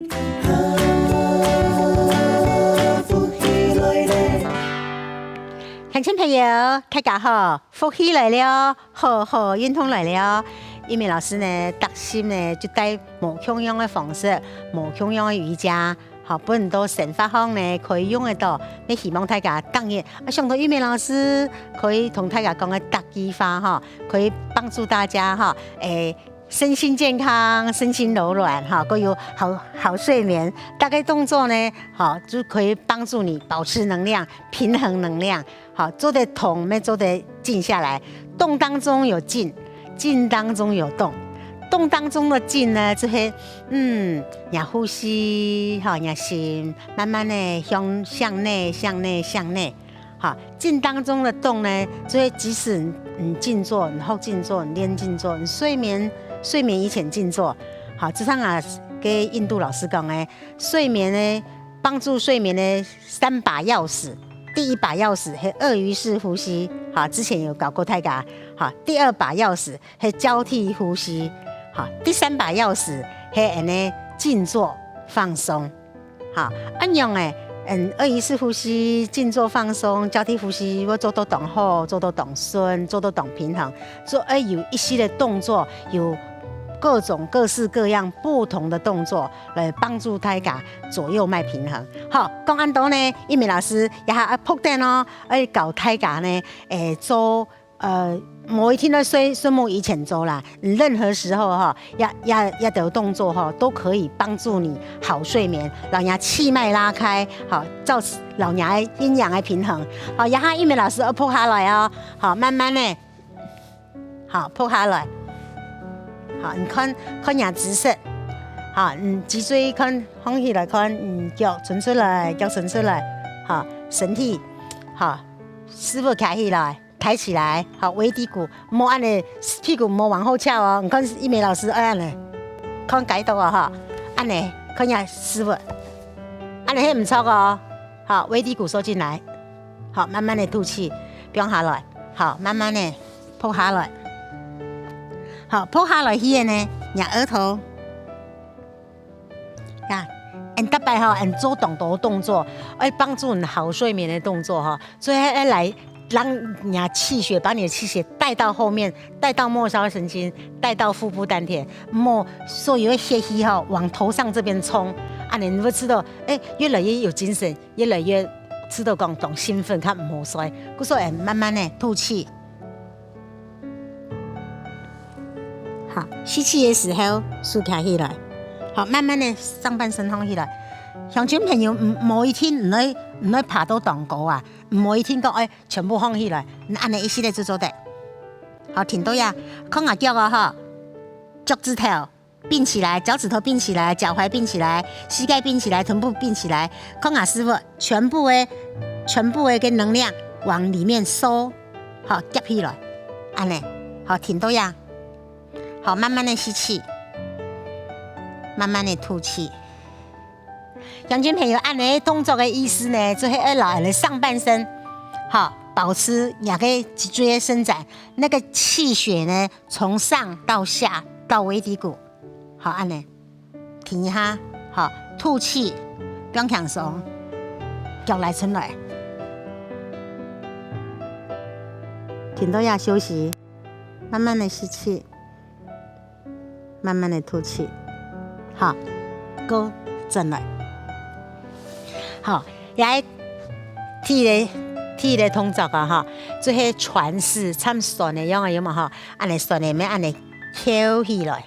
乡亲朋友，大家好，福气来了，好运通来了。玉美老师呢，特心呢就带无穷样的方式，无穷样的瑜伽，好，本多神法方呢可以用得到。你希望大家当然，想到玉美老师可以同大家讲个特技法哈，可以帮助大家哈，身心健康，身心柔软哈，都有好睡眠。大概动作呢，好就可以帮助你保持能量，平衡能量。好，做得动，没做得静下来。动当中有静，静当中有动。动当中的静呢，就是让呼吸，好，让心慢慢的向内。好，静当中的动呢，就是即使你静坐，你后静坐，你练静坐，你睡眠以前静坐。好，这上啊，跟印度老师讲呢，睡眠呢，帮助睡眠的3把钥匙。第一把钥匙是鳄鱼式呼吸，好，之前有搞过大家。好，第2把钥匙是交替呼吸，好，第3把钥匙是静坐放松。好，按样鳄鱼式呼吸、静坐放松、交替呼吸，我做到动好，做到动顺，做到动平衡，做有一系列动作，有各式各样不同的动作来帮助大家左右脉平衡。好，讲安多呢，玉美老师也还铺垫哦，教大家呢，做某一天的睡梦以前做啦，任何时候哈，要的动作哈，都可以帮助你好睡眠，让人气脉拉开，好，造老人的阴阳的平衡。好，然后玉美老师铺下来哦，好，慢慢的，好铺下来。好，你看人姿势，好，脊椎看放起来，看脚伸出来，脚伸出来，好，身体好，师傅抬起来，抬起来，好，尾骶骨，莫按呢屁股莫往后翘哦。你看一美老师按呢，看改到啊哈，按呢看下师傅，按呢还唔错哦。好，尾骶骨收进来，好，慢慢的吐气，不用下来，好，慢慢的扑下来。好，扑下来去呢，让额头，呀，特别哈，做动多动作，帮助你好睡眠的动作哈，所以来让人气血，把你的气血带到后面，带到末梢神经，带到腹部丹田，所有的血气哈往头上这边冲，你会知道，越来越有精神，越来越知道讲懂兴奋，看唔好衰，故说慢慢的吐气。好，吸气的时候竖起来，好，慢慢的上半身放起来。乡亲朋友，某一天唔可以爬到洞高啊，某一天讲全部放起来，按你一系列就做得。好，挺多呀，看下脚啊哈，脚趾头并起来，脚趾头并起来，脚踝并起来，膝盖并起来，臀部并起来，看下师傅，全部的跟能量往里面收，好，夹起来，按呢，好，挺多呀。好，慢慢的吸气，慢慢的吐气。乡亲朋友，按你动作的意思呢，就是让你上半身好保持两个脊椎的伸展，那个气血呢从上到下到尾骶骨，好按呢，停一下，好吐气，不用强松，脚来伸来，停都要休息，慢慢的吸气。慢慢的吐气，好，go转来，好，来踢的动作啊哈，这些传式参旋的样有嘛哈，按你旋的咩按你翘起来，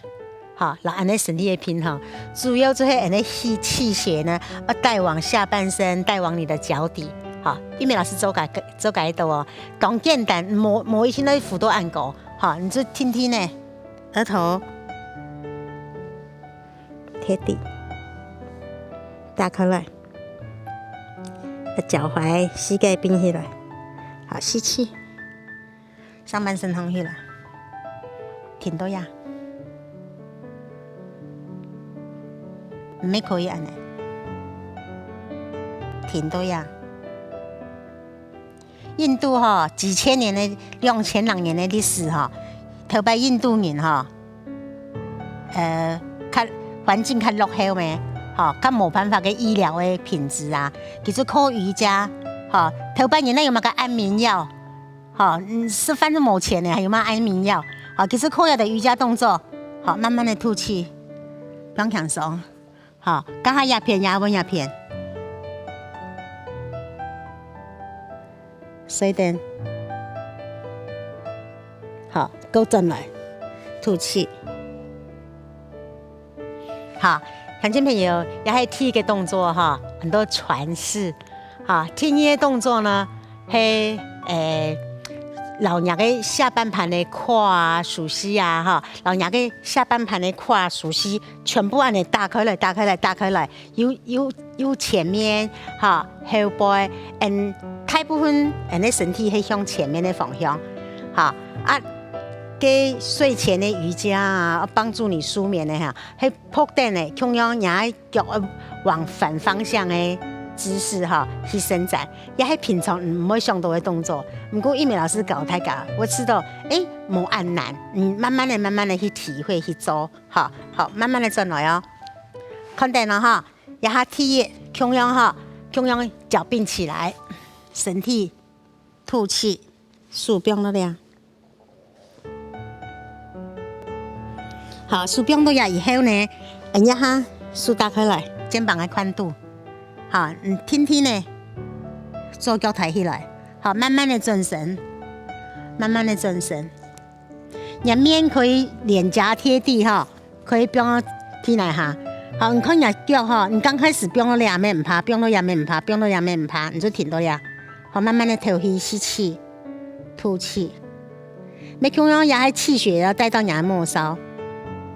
好，然后按你身体的平衡，主要这些按你气血呢，带往下半身，带往你的脚底，好，玉美老师做改到哦，讲简单，某一天的辅导按过，好，你就听听呢，额头。贴地，打开来，脚踝、膝盖并起来，好，吸气，上半身放起来，挺多呀，没可以按呢，挺多呀。印度哈几千年的2000年的历史哈，特别印度人哈，看环境较落后咩，好，较冇办法嘅医疗嘅品质啊，其实靠瑜伽，好，头半年内有冇个安眠药？好，吃饭都冇钱呢，还有冇安眠药？好，其实靠下的瑜伽动作，好，慢慢的吐气，不用轻松，好，刚下鸦片，压稳鸦片，水灯，好，勾正来，吐气，好。看见朋友，也系踢嘅动作哈，很多传世。哈，踢呢啲动作呢，係老人嘅下半盤嘅胯、熟悉啊，哈，老人嘅下半盤嘅胯、熟悉，全部按你打開來，打開來，打開來，有前面哈後背，大部分人嘅身體係向前面嘅方向，哈啊。给睡前的瑜伽啊，帮助你舒眠的哈，喺铺墊的，同樣也腳往反方向的姿勢哈去伸展，也係平常唔會想到的動作。不過一鳴老師教大家，我知道冇咁難，慢慢的去體會去做，好，慢慢的進來哦。看到了哈，也係踢，同樣哈，同樣腳並起來，身體吐氣，數標了呀。好，手柄到呀以後呢，按一下手打開來，肩膀嘅寬度，好，天天呢，左腳抬起來，好，慢慢的轉身，慢慢的轉身，你面可以臉頰貼地哈，可以變到天來下，好，你看你腳哈，你剛開始變到兩面唔怕，變到兩面唔怕，變到兩面唔怕，你就停到呀，好，慢慢的吐氣，吸氣，吐氣，每同樣也係氣血要帶到你末梢。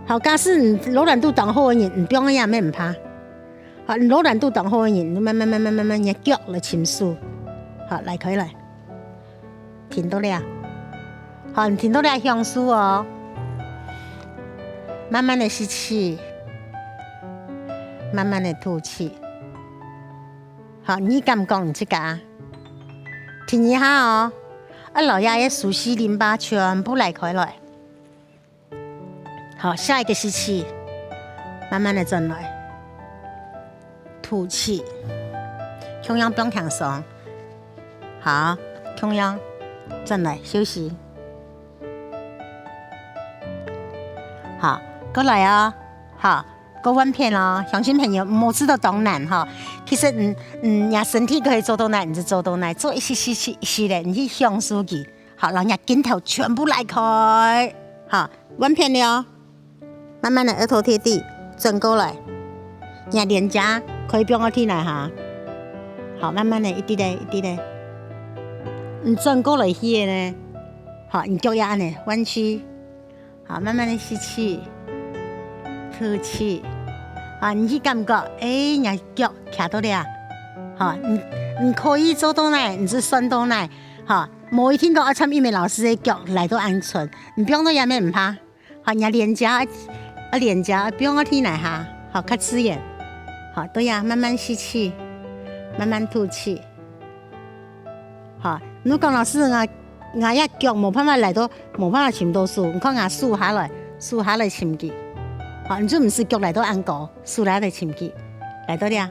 好，假使你柔軟度當好嘅人，唔變樣咩唔怕。好，你柔軟度當好嘅人，你慢慢你腳嚟침수。好，嚟開來，停到了。好，你停到了向數哦。慢慢的吸氣，慢慢的吐氣。好，你敢唔講你自家？停一下哦。老爺嘅熟悉淋巴全部嚟開來。好，下一個吸氣，慢慢的進來，吐氣，同樣不用輕鬆。好，同樣進來休息。好，過來啊、哦，好，過彎片咯。相信朋友冇知道當難哈，其實你身體可以做到難，你就做到難，做一些的，你去享受佢。好，然後你鏡頭全部來開，好，彎片了。慢慢的額頭貼地，轉過來，你臉頰可以變到天來哈。好，慢慢的一啲的，一啲的，你轉過來去呢，好，你腳也按呢彎曲，好，慢慢的吸氣，吐氣，好，你去感覺，你腳卡到了，好，你可以做到呢，你就算到呢，好，冇一天講參一鳴老師的腳來到安全，你變到也咩唔怕，好，你臉頰。臉頰不用我天來哈，好，較刺眼，好，對呀，慢慢吸氣，慢慢吐氣，好，如果老師我一腳冇辦法來到，冇辦法침到數，你看我數下來침佢，好，你就唔是腳來到安高，數來침佢，來到了，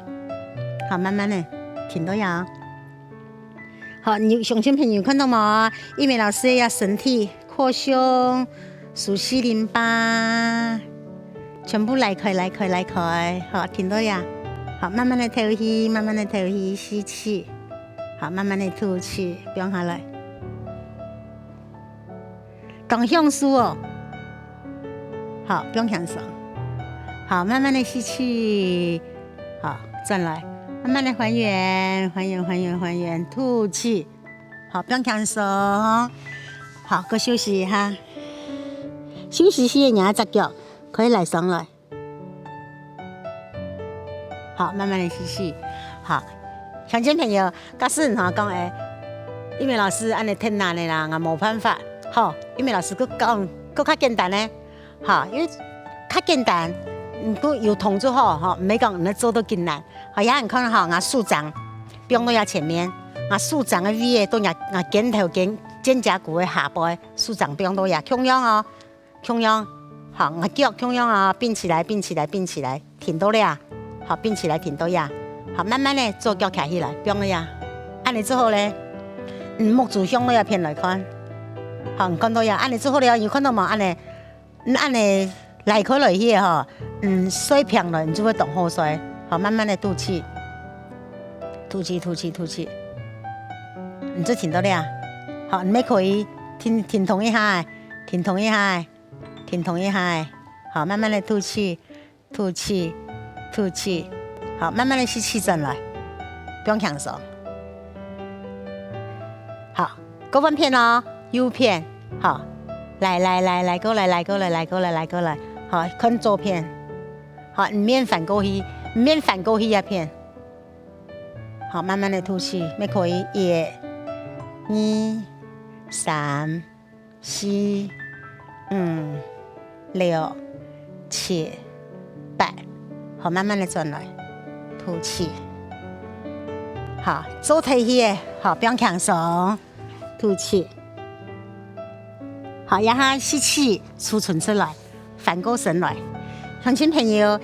好，慢慢的停到呀，好，你鄉親朋友看到冇？一鳴老師要身體擴胸，熟悉淋巴。全部來開，好，停到呀，好，慢慢的吐氣，慢慢的吐氣，吸氣，好，慢慢的吐氣，不用下來，講向數哦，好，不用向上，好，慢慢的吸氣，好，轉來，慢慢的還原，吐氣，好，不用向上，好，個休息一下，休息時你要隻腳。可以來上來，好，慢慢的吸氣，好，鄉親朋友，假使你同我講一鳴老師安尼挺難的啦，我冇辦法，好，一鳴老師佢講佢較簡單呢，好，因為較簡單，佢有動作好，哈，唔係講你做到艱難，好，有人看哈，我手掌放到呀前面，我手掌嘅位都呀，我肩頭肩胛骨嘅下背，手掌放到呀，同樣哦，同樣。好，我腳同樣啊，並起來，停到了，好，并起来挺多呀。好，慢慢的做脚抬起来，不用了呀。按你之后呢，目睭向那片来看，好，看到呀。按你之后了，有看到吗？按你来开来去哈，水平了，你就会动后水。好，慢慢的吐气，吐气，吐气，吐气。你就挺到了。好，你们可以停同一下，停同一下，停同一下。好，慢慢的吐气，吐气，吐气。好，慢慢的吸气进来，不用强手。好，高分片哦，右片。好，来过来，来过来，来过来，来过来。好，看左片。好，唔免反过去，唔免反过去一片。好，慢慢的吐气，咪可以1、2、3、4、5、6、7、8。好，慢慢的转来，吐气。好，左腿去，好，不用强手，吐气。好，然后吸气，储存出来，反过神来。乡亲朋友，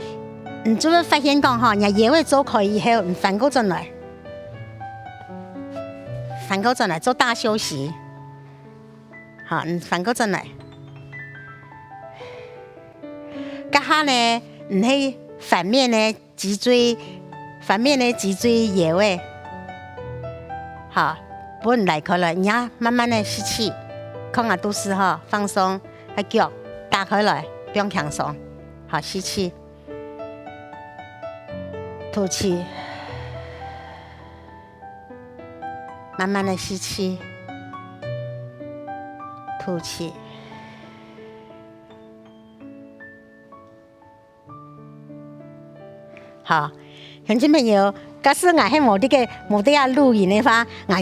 你就会发现讲哈，人野味做开以后，你反过转来，反过转来做大休息。好，你反过转来，家下呢，你去反面呢脊椎，反面呢脊椎野味。好，不你来开了，你要慢慢的吸气，看下肚子哈，放松，脚打开来，不用强松。好，吸气，吐气，慢慢的吸气，吐气。好，乡亲朋友，假使我喺冇得录影的话，我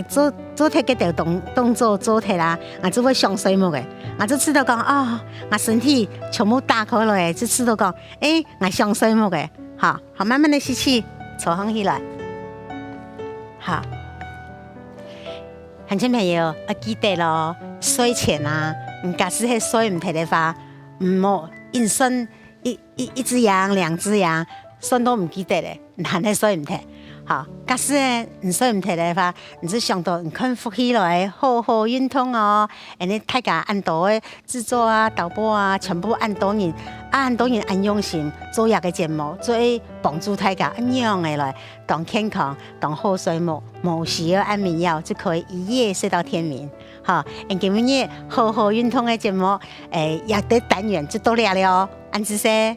做睇嗰條動作做睇啦，我就會上水木嘅，我就知道講哦，我身體全部打開來，就知道講，我上水木嘅，好，慢慢的吸氣，坐起來，好，鄉親朋友，記得咯，睡前啊，假使係睡唔睇的話，唔好一生一隻羊兩隻羊。算都唔記得咧，難係睡唔睇。好，假使唔睡唔睇嘅話，你就想到你看呼吸來，好好運動哦。你大家按到嘅製作啊、導播啊，全部按多人按用心做一個節目，做幫助大家按樣嘅來當健康、當好睡眠，無需要安眠藥就可以一夜睡到天明。好，今日好好運動嘅節目，也得單元就到了，安子些。